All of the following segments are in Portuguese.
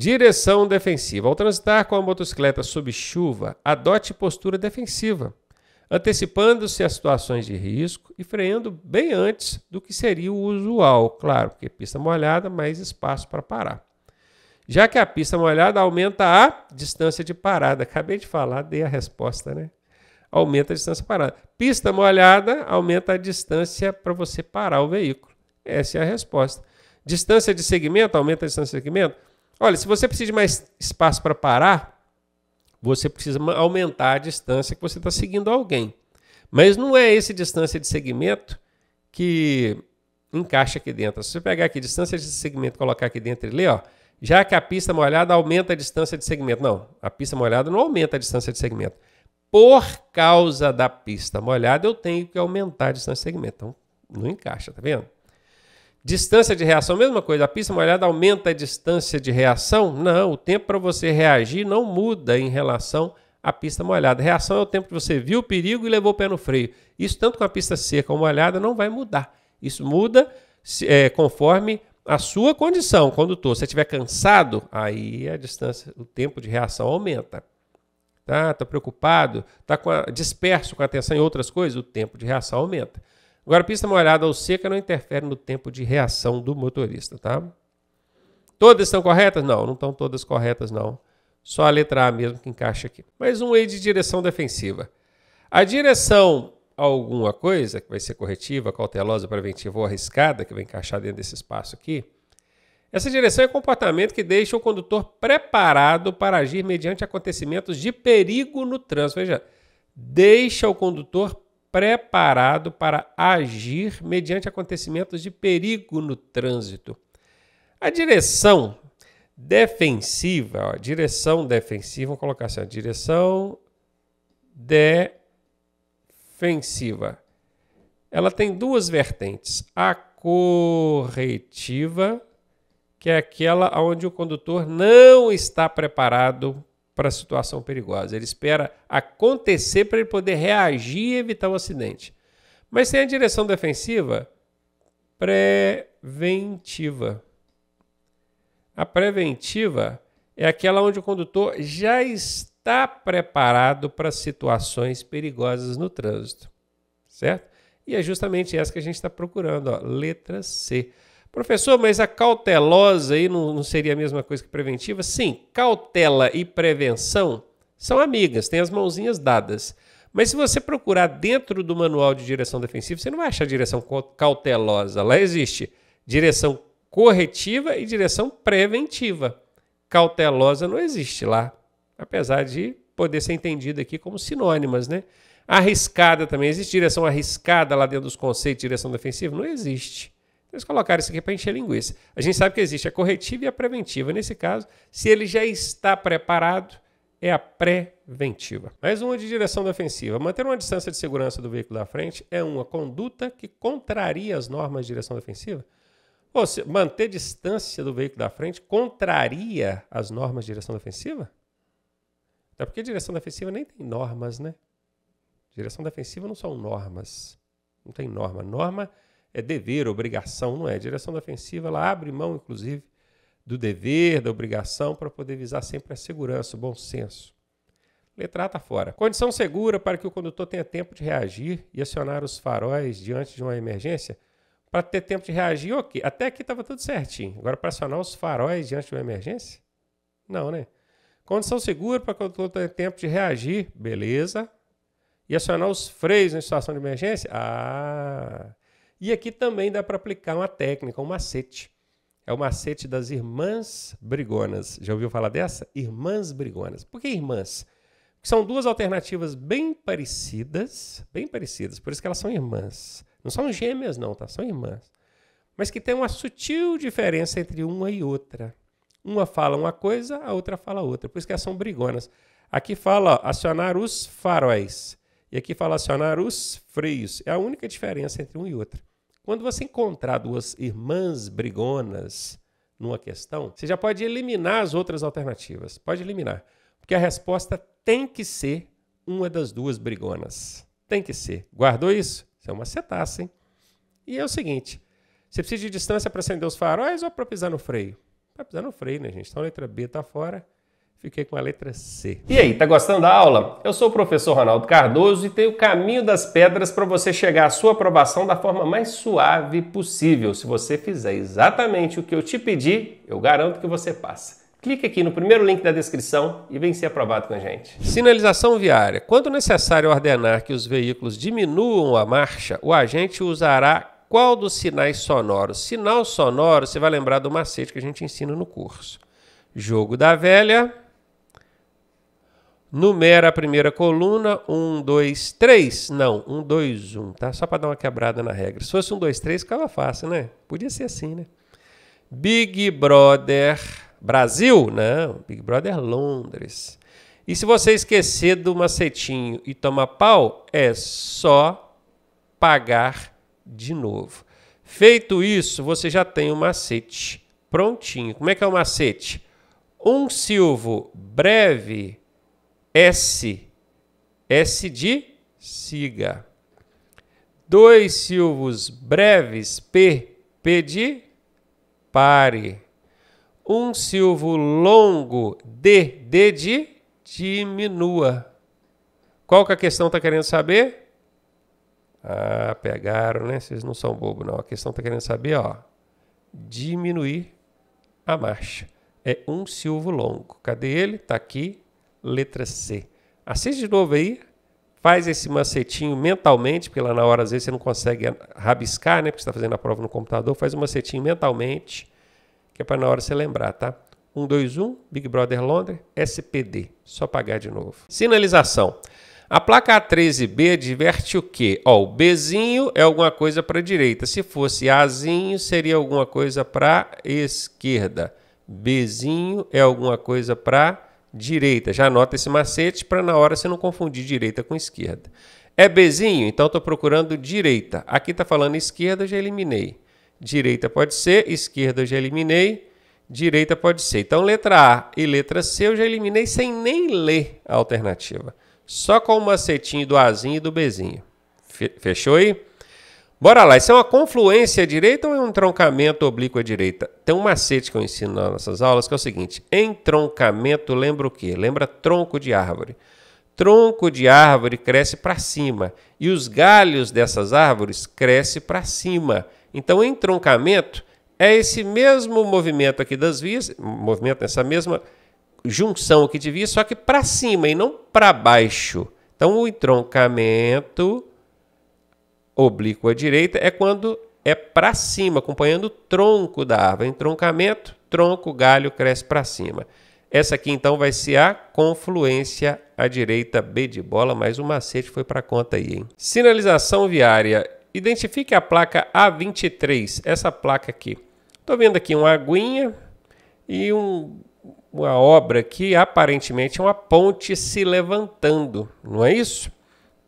Direção defensiva. Ao transitar com a motocicleta sob chuva, adote postura defensiva, antecipando-se a situações de risco e freando bem antes do que seria o usual. Claro, porque pista molhada, mais espaço para parar. Já que a pista molhada aumenta a distância de parada. Acabei de falar, dei a resposta, né? Aumenta a distância de parada. Pista molhada aumenta a distância para você parar o veículo. Essa é a resposta. Distância de segmento, aumenta a distância de segmento. Olha, se você precisa de mais espaço para parar, você precisa aumentar a distância que você está seguindo alguém. Mas não é essa distância de segmento que encaixa aqui dentro. Se você pegar aqui distância de segmento e colocar aqui dentro e ler, ó, já que a pista molhada aumenta a distância de segmento. Não, a pista molhada não aumenta a distância de segmento. Por causa da pista molhada, eu tenho que aumentar a distância de segmento. Então, não encaixa, tá vendo? Distância de reação, mesma coisa. A pista molhada aumenta a distância de reação? Não, o tempo para você reagir não muda em relação à pista molhada. Reação é o tempo que você viu o perigo e levou o pé no freio. Isso tanto com a pista seca ou molhada não vai mudar. Isso muda conforme a sua condição, condutor. Se você estiver cansado, aí a distância, o tempo de reação aumenta. Tá preocupado, disperso com atenção em outras coisas, o tempo de reação aumenta. Agora, pista molhada ou seca não interfere no tempo de reação do motorista, tá? Todas estão corretas? Não, não estão todas corretas, não. Só a letra A mesmo que encaixa aqui. Mais um aí de direção defensiva. A direção alguma coisa, que vai ser corretiva, cautelosa, preventiva ou arriscada, que vai encaixar dentro desse espaço aqui, essa direção é comportamento que deixa o condutor preparado para agir mediante acontecimentos de perigo no trânsito. Veja, deixa o condutor preparado para agir mediante acontecimentos de perigo no trânsito. A direção defensiva, vamos colocar assim, direção defensiva. Ela tem duas vertentes. A corretiva, que é aquela onde o condutor não está preparado para a situação perigosa. Ele espera acontecer para ele poder reagir e evitar o acidente. Mas tem a direção defensiva preventiva. A preventiva é aquela onde o condutor já está preparado para situações perigosas no trânsito, certo? E é justamente essa que a gente está procurando, ó, letra C. Professor, mas a cautelosa aí não seria a mesma coisa que preventiva? Sim, cautela e prevenção são amigas, têm as mãozinhas dadas. Mas se você procurar dentro do manual de direção defensiva, você não vai achar direção cautelosa. Lá existe direção corretiva e direção preventiva. Cautelosa não existe lá, apesar de poder ser entendida aqui como sinônimas, né? Arriscada também. Existe direção arriscada lá dentro dos conceitos de direção defensiva? Não existe. Eles colocaram isso aqui para encher linguiça. A gente sabe que existe a corretiva e a preventiva. Nesse caso, se ele já está preparado, é a preventiva. Mais uma de direção defensiva. Manter uma distância de segurança do veículo da frente é uma conduta que contraria as normas de direção defensiva? Ou seja, manter distância do veículo da frente contraria as normas de direção defensiva? Até porque direção defensiva nem tem normas, né? Direção defensiva não são normas. Não tem norma. Norma é dever, obrigação, não é? Direção defensiva, ela abre mão, inclusive, do dever, da obrigação, para poder visar sempre a segurança, o bom senso. Letra A está fora. Condição segura para que o condutor tenha tempo de reagir e acionar os faróis diante de uma emergência. Para ter tempo de reagir, ok. Até aqui estava tudo certinho. Agora, para acionar os faróis diante de uma emergência? Não, né? Condição segura para que o condutor tenha tempo de reagir, beleza. E acionar os freios em situação de emergência? E aqui também dá para aplicar uma técnica, um macete. É o macete das irmãs brigonas. Já ouviu falar dessa? Irmãs brigonas. Por que irmãs? Porque são duas alternativas bem parecidas, por isso que elas são irmãs. Não são gêmeas não, tá? São irmãs. Mas que tem uma sutil diferença entre uma e outra. Uma fala uma coisa, a outra fala outra. Por isso que elas são brigonas. Aqui fala, ó, acionar os faróis. E aqui fala acionar os freios. É a única diferença entre um e outro. Quando você encontrar duas irmãs brigonas numa questão, você já pode eliminar as outras alternativas. Pode eliminar. Porque a resposta tem que ser uma das duas brigonas. Tem que ser. Guardou isso? Isso é uma setaça, hein? E é o seguinte. Você precisa de distância para acender os faróis ou para pisar no freio? vai pisar no freio, né, gente? Então a letra B está fora, fiquei com a letra C. E aí, tá gostando da aula? Eu sou o professor Ronaldo Cardoso e tenho o caminho das pedras para você chegar à sua aprovação da forma mais suave possível. Se você fizer exatamente o que eu te pedi, eu garanto que você passa. Clique aqui no primeiro link da descrição e vem ser aprovado com a gente. Sinalização viária. Quando necessário ordenar que os veículos diminuam a marcha, o agente usará qual dos sinais sonoros? Sinal sonoro, você vai lembrar do macete que a gente ensina no curso. Jogo da velha. Numera a primeira coluna, 1, 2, 3. Não, 1, 2, 1, tá? Só para dar uma quebrada na regra. Se fosse 1, 2, 3, ficava fácil, né? Podia ser assim, né? Big Brother Brasil? Não, Big Brother Londres. E se você esquecer do macetinho e tomar pau, é só pagar de novo. Feito isso, você já tem o macete prontinho. Como é que é o macete? Um silvo breve, S de siga. 2 silvos breves, P de pare. Um silvo longo, D de diminua. Qual que a questão está querendo saber? Ah, pegaram, né? Vocês não são bobos, não. A questão está querendo saber, ó, diminuir a marcha. É um silvo longo. Cadê ele? Está aqui, letra C. Assiste de novo aí. Faz esse macetinho mentalmente, porque lá na hora, às vezes, você não consegue rabiscar, né? Porque você está fazendo a prova no computador. Faz o macetinho mentalmente, que é para na hora você lembrar, tá? 1, 2, 1, Big Brother Londres, SPD. Só pagar de novo. Sinalização. A placa A13B adverte o quê? Ó, o Bzinho é alguma coisa para a direita. Se fosse Azinho, seria alguma coisa para a esquerda. Bzinho é alguma coisa para direita. Já anota esse macete para na hora você não confundir direita com esquerda. É Bzinho? Então estou procurando direita. Aqui está falando esquerda, já eliminei. Direita pode ser, esquerda eu já eliminei, direita pode ser. Então letra A e letra C eu já eliminei sem nem ler a alternativa. Só com o macetinho do Azinho e do Bzinho. Fechou aí? Bora lá. Isso é uma confluência à direita ou é um entroncamento oblíquo à direita? Tem um macete que eu ensino nas nossas aulas que é o seguinte. Entroncamento lembra o quê? Lembra tronco de árvore. Tronco de árvore cresce para cima e os galhos dessas árvores crescem para cima. Então, entroncamento é esse mesmo movimento aqui das vias, essa mesma junção aqui de vias, só que para cima e não para baixo. Então, o entroncamento oblíquo à direita é quando é para cima, acompanhando o tronco da árvore. Entroncamento, tronco, galho cresce para cima. Essa aqui, então, vai ser a confluência à direita, B de bola, mas o macete foi para conta aí, hein? Sinalização viária. Identifique a placa A23, essa placa aqui. Estou vendo aqui uma aguinha e uma obra aqui, aparentemente é uma ponte se levantando, não é isso? O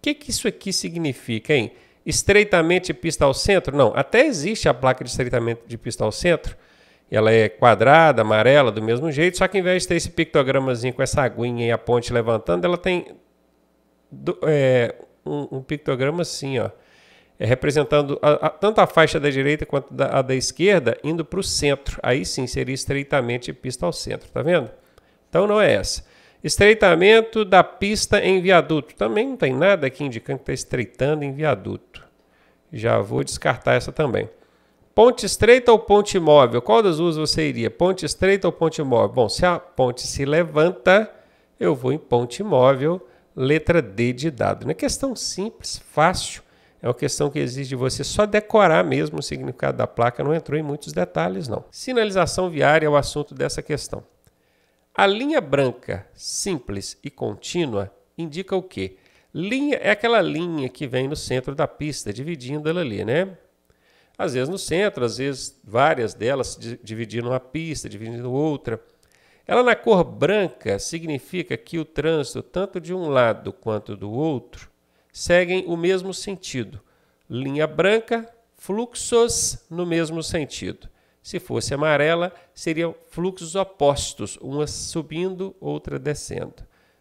que isso aqui significa, hein? Estreitamento de pista ao centro? Não, até existe a placa de estreitamento de pista ao centro. Ela é quadrada, amarela, do mesmo jeito, só que ao invés de ter esse pictogramazinho com essa aguinha e a ponte levantando, ela tem um pictograma assim, ó. Representando tanto a faixa da direita quanto a da esquerda indo para o centro. Aí sim seria estreitamento de pista ao centro, tá vendo? Então não é essa. Estreitamento da pista em viaduto. Também não tem nada aqui indicando que está estreitando em viaduto. Já vou descartar essa também. Ponte estreita ou ponte móvel? Qual das duas você iria? Ponte estreita ou ponte móvel? Bom, se a ponte se levanta, eu vou em ponte móvel, letra D de dado. Não é questão simples, fácil. É uma questão que exige de você só decorar mesmo o significado da placa, não entrou em muitos detalhes, não. Sinalização viária é o assunto dessa questão. A linha branca, simples e contínua, indica o quê? Linha é aquela linha que vem no centro da pista, dividindo ela ali, né? Às vezes no centro, às vezes várias delas dividindo uma pista, dividindo outra. Ela na cor branca significa que o trânsito, tanto de um lado quanto do outro, seguem o mesmo sentido. Linha branca, fluxos no mesmo sentido. Se fosse amarela, seriam fluxos opostos, uma subindo, outra descendo.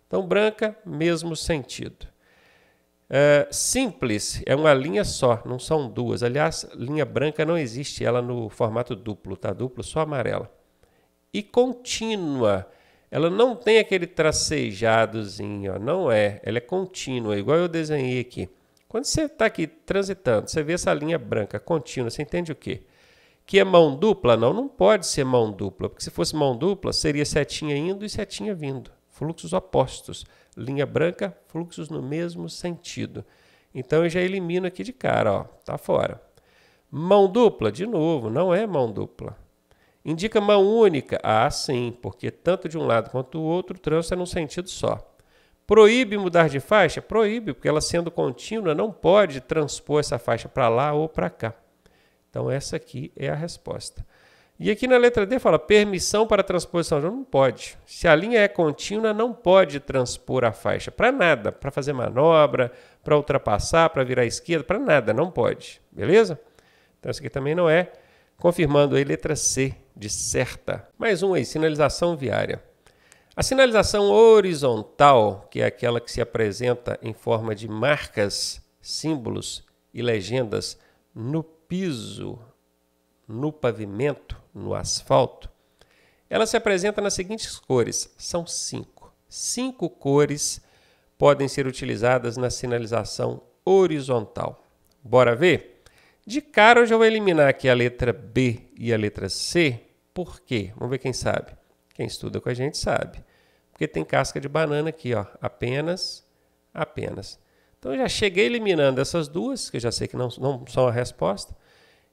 Então, branca, mesmo sentido. Simples é uma linha só, não são duas. Aliás, linha branca não existe ela no formato duplo, tá? Duplo só amarela. e contínua. Ela não tem aquele tracejadozinho, ó, não é. Ela é contínua, igual eu desenhei aqui. Quando você está aqui transitando, você vê essa linha branca contínua, você entende o quê? Que é mão dupla? Não, não pode ser mão dupla, porque se fosse mão dupla, seria setinha indo e setinha vindo. Fluxos opostos. Linha branca, fluxos no mesmo sentido. Então eu já elimino aqui de cara, ó, tá fora. Mão dupla, de novo, não é mão dupla. Indica mão única? Ah, sim, porque tanto de um lado quanto do outro o trânsito é num sentido só. Proíbe mudar de faixa? Proíbe, porque ela sendo contínua não pode transpor essa faixa para lá ou para cá. Então essa aqui é a resposta. E aqui na letra D fala permissão para transposição. Não pode. Se a linha é contínua, não pode transpor a faixa. Para nada. Para fazer manobra, para ultrapassar, para virar à esquerda, para nada. Não pode. Beleza? Então essa aqui também não é. Confirmando aí letra C de certa. Mais um aí, sinalização viária. A sinalização horizontal, que é aquela que se apresenta em forma de marcas, símbolos e legendas no piso, no pavimento, no asfalto, ela se apresenta nas seguintes cores. São 5. 5 cores podem ser utilizadas na sinalização horizontal. Bora ver? De cara eu já vou eliminar aqui a letra B e a letra C. Por quê? Vamos ver quem sabe. Quem estuda com a gente sabe. Porque tem casca de banana aqui, ó. Apenas. Então eu já cheguei eliminando essas duas, que eu já sei que não são a resposta.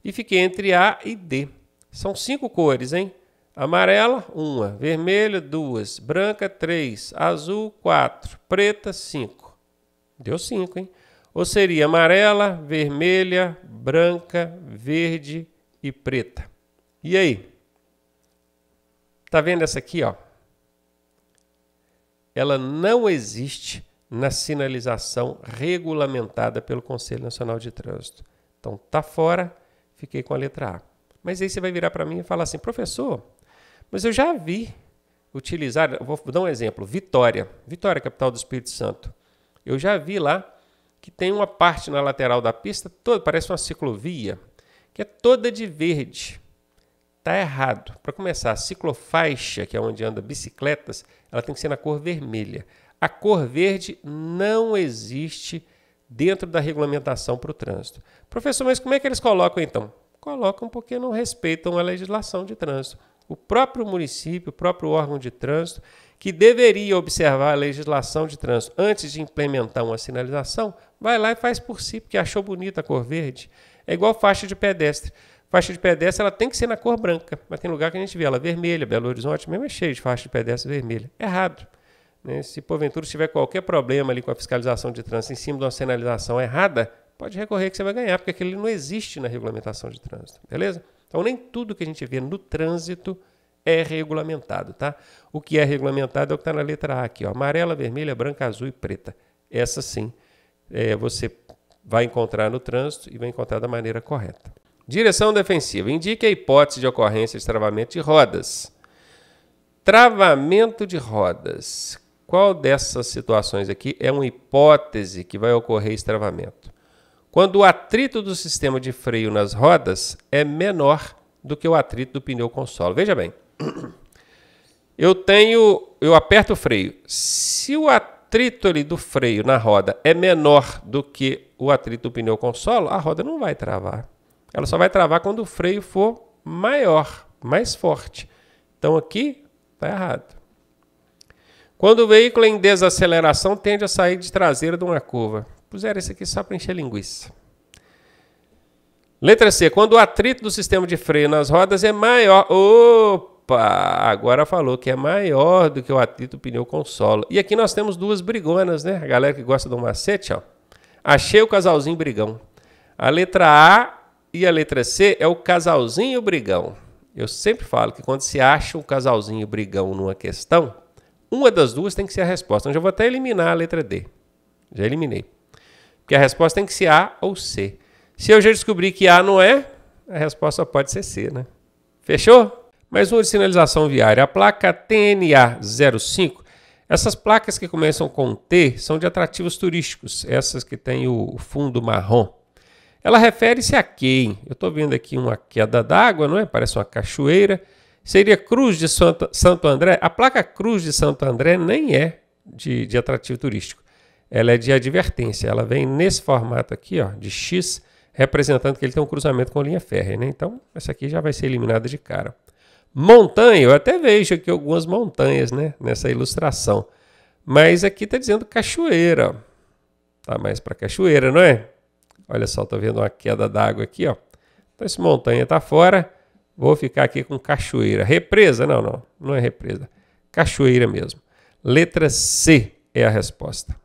E fiquei entre A e D. São 5 cores, hein? Amarela, 1. Vermelha, 2. Branca, 3. Azul, 4. Preta, 5. Deu 5, hein? Ou seria amarela, vermelha, branca, verde e preta. E aí? Tá vendo essa aqui, ó? Ela não existe na sinalização regulamentada pelo Conselho Nacional de Trânsito. Então, tá fora, fiquei com a letra A. Mas aí você vai virar para mim e falar assim, professor, mas eu já vi utilizar, vou dar um exemplo, Vitória, capital do Espírito Santo. Eu já vi lá que tem uma parte na lateral da pista, toda, parece uma ciclovia, que é toda de verde. Está errado. Para começar, a ciclofaixa, que é onde anda bicicletas, ela tem que ser na cor vermelha. A cor verde não existe dentro da regulamentação para o trânsito. Professor, mas como é que eles colocam então? Colocam porque não respeitam a legislação de trânsito. O próprio município, o próprio órgão de trânsito, que deveria observar a legislação de trânsito antes de implementar uma sinalização, vai lá e faz por si, porque achou bonita a cor verde. É igual faixa de pedestre. Faixa de pedestre ela tem que ser na cor branca, mas tem lugar que a gente vê ela vermelha. Belo Horizonte mesmo é cheio de faixa de pedestre vermelha. Errado. Né? Se porventura tiver qualquer problema ali com a fiscalização de trânsito em cima de uma sinalização errada, pode recorrer que você vai ganhar, porque aquilo não existe na regulamentação de trânsito. Beleza? Então nem tudo que a gente vê no trânsito é regulamentado, tá? O que é regulamentado é o que está na letra A aqui, ó, amarela, vermelha, branca, azul e preta. Essa sim você vai encontrar no trânsito e vai encontrar da maneira correta. Direção defensiva. Indique a hipótese de ocorrência de travamento de rodas. Travamento de rodas. Qual dessas situações aqui é uma hipótese que vai ocorrer esse travamento? Quando o atrito do sistema de freio nas rodas é menor do que o atrito do pneu com solo. Veja bem, eu aperto o freio. Se o atrito ali do freio na roda é menor do que o atrito do pneu com solo, a roda não vai travar. Ela só vai travar quando o freio for maior, mais forte. Então aqui está errado. Quando o veículo em desaceleração tende a sair de traseira de uma curva. Puseram esse aqui só para encher linguiça. Letra C. Quando o atrito do sistema de freio nas rodas é maior. Opa! Agora falou que é maior do que o atrito do pneu com solo. E aqui nós temos duas brigonas, né? A galera que gosta do macete, ó. Achei o casalzinho brigão. A letra A e a letra C é o casalzinho brigão. Eu sempre falo que quando se acha um casalzinho brigão numa questão, uma das duas tem que ser a resposta. Então, já vou até eliminar a letra D. Já eliminei. Porque a resposta tem que ser A ou C. Se eu já descobri que A não é, a resposta pode ser C, né? Fechou? Mais uma de sinalização viária. A placa TNA 05. Essas placas que começam com T são de atrativos turísticos. Essas que têm o fundo marrom. Ela refere-se a quem? Eu estou vendo aqui uma queda d'água, não é? Parece uma cachoeira. Seria Cruz de Santo André? A placa Cruz de Santo André nem é de atrativo turístico. Ela é de advertência. Ela vem nesse formato aqui, ó, de X, representando que ele tem um cruzamento com linha férrea, né? Então, essa aqui já vai ser eliminada de cara. Montanha, eu até vejo aqui algumas montanhas, né, nessa ilustração. Mas aqui está dizendo cachoeira. Tá mais para cachoeira, não é? Olha só, tô vendo uma queda d'água aqui, ó. Então, esse montanha tá fora. Vou ficar aqui com cachoeira. Represa? Não é represa. Cachoeira mesmo. Letra C é a resposta.